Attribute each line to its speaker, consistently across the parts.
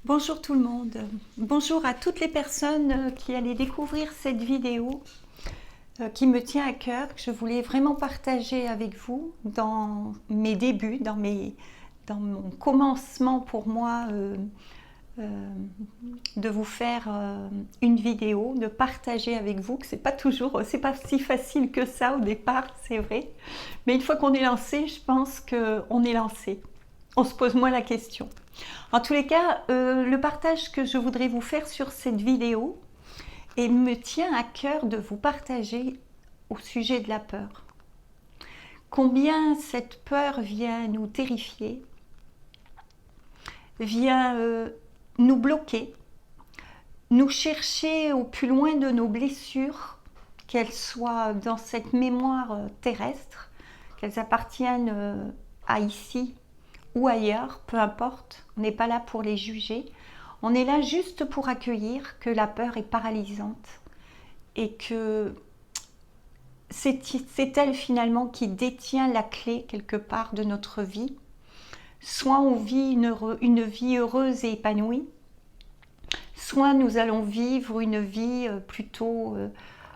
Speaker 1: Bonjour tout le monde, bonjour à toutes les personnes qui allaient découvrir cette vidéo qui me tient à cœur, que je voulais vraiment partager avec vous dans mes débuts, dans mon commencement pour moi de vous faire une vidéo, de partager avec vous, que c'est pas si facile que ça au départ, c'est vrai, mais une fois qu'on est lancé, je pense qu'on est lancé, on se pose moins la question. En tous les cas, le partage que je voudrais vous faire sur cette vidéo, et me tient à cœur de vous partager au sujet de la peur. Combien cette peur vient nous terrifier, vient nous bloquer, nous chercher au plus loin de nos blessures, qu'elles soient dans cette mémoire terrestre, qu'elles appartiennent à ici ou ailleurs, peu importe, on n'est pas là pour les juger, on est là juste pour accueillir que la peur est paralysante et que c'est elle finalement qui détient la clé quelque part de notre vie. Soit on vit une vie heureuse et épanouie, soit nous allons vivre une vie plutôt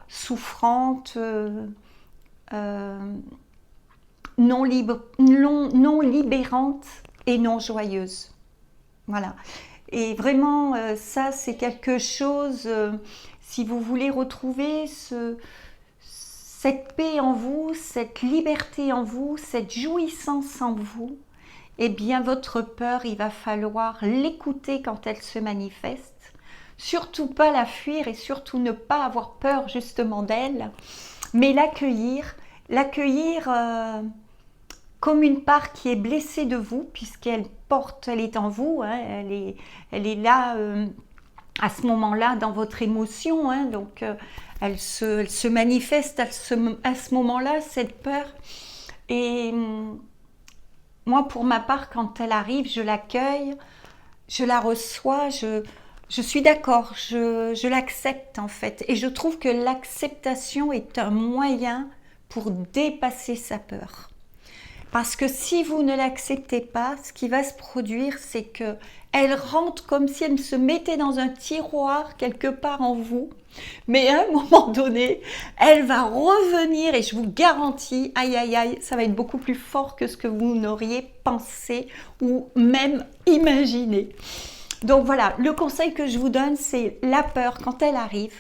Speaker 1: souffrante, non libérante et non joyeuse. Voilà. Et vraiment, ça, c'est quelque chose, si vous voulez retrouver cette paix en vous, cette liberté en vous, cette jouissance en vous, eh bien, votre peur, il va falloir l'écouter quand elle se manifeste. Surtout pas la fuir et surtout ne pas avoir peur justement d'elle, mais l'accueillir comme une part qui est blessée de vous, puisqu'elle elle est en vous, hein, elle est là à ce moment-là dans votre émotion, hein, donc elle se manifeste à ce moment-là, cette peur. Et moi, pour ma part, quand elle arrive, je l'accueille, je la reçois, je suis d'accord, je l'accepte en fait. Et je trouve que l'acceptation est un moyen pour dépasser sa peur. Parce que si vous ne l'acceptez pas, ce qui va se produire, c'est que elle rentre comme si elle se mettait dans un tiroir quelque part en vous. Mais à un moment donné, elle va revenir et je vous garantis, aïe aïe aïe, ça va être beaucoup plus fort que ce que vous n'auriez pensé ou même imaginé. Donc voilà, le conseil que je vous donne, c'est la peur quand elle arrive,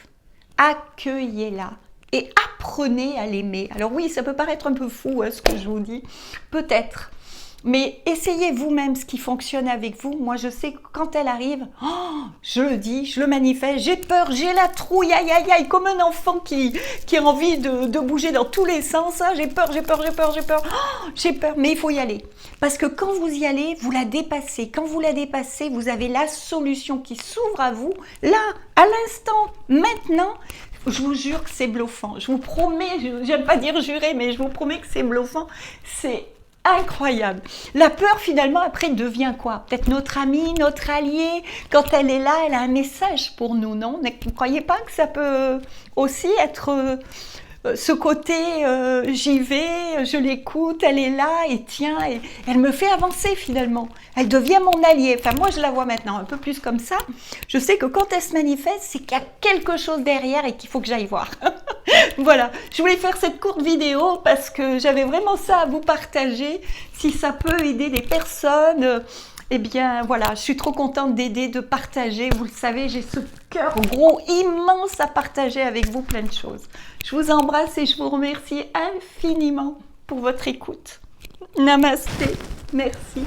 Speaker 1: accueillez-la. Et apprenez à l'aimer. Alors oui, ça peut paraître un peu fou hein, ce que je vous dis, peut-être. Mais essayez vous-même ce qui fonctionne avec vous. Moi, je sais que quand elle arrive, oh, je le dis, je le manifeste, j'ai peur, j'ai la trouille, aïe, aïe, aïe, comme un enfant qui a envie de bouger dans tous les sens. Hein, j'ai peur, oh, j'ai peur, mais il faut y aller. Parce que quand vous y allez, vous la dépassez. Quand vous la dépassez, vous avez la solution qui s'ouvre à vous, là, à l'instant, maintenant. Je vous jure que c'est bluffant. Je vous promets, j'aime pas dire jurer, mais je vous promets que c'est bluffant. C'est incroyable. La peur, finalement, après, devient quoi? Peut-être notre amie, notre allié. Quand elle est là, elle a un message pour nous, non? Vous ne croyez pas que ça peut aussi être ce côté j'y vais, je l'écoute, elle est là et tiens, et elle me fait avancer finalement. Elle devient mon allié. Enfin, moi, je la vois maintenant un peu plus comme ça. Je sais que quand elle se manifeste, c'est qu'il y a quelque chose derrière et qu'il faut que j'aille voir. Voilà, je voulais faire cette courte vidéo parce que j'avais vraiment ça à vous partager. Si ça peut aider des personnes, eh bien voilà, je suis trop contente d'aider, de partager. Vous le savez, j'ai ce cœur gros, immense à partager avec vous plein de choses. Je vous embrasse et je vous remercie infiniment pour votre écoute. Namasté, merci.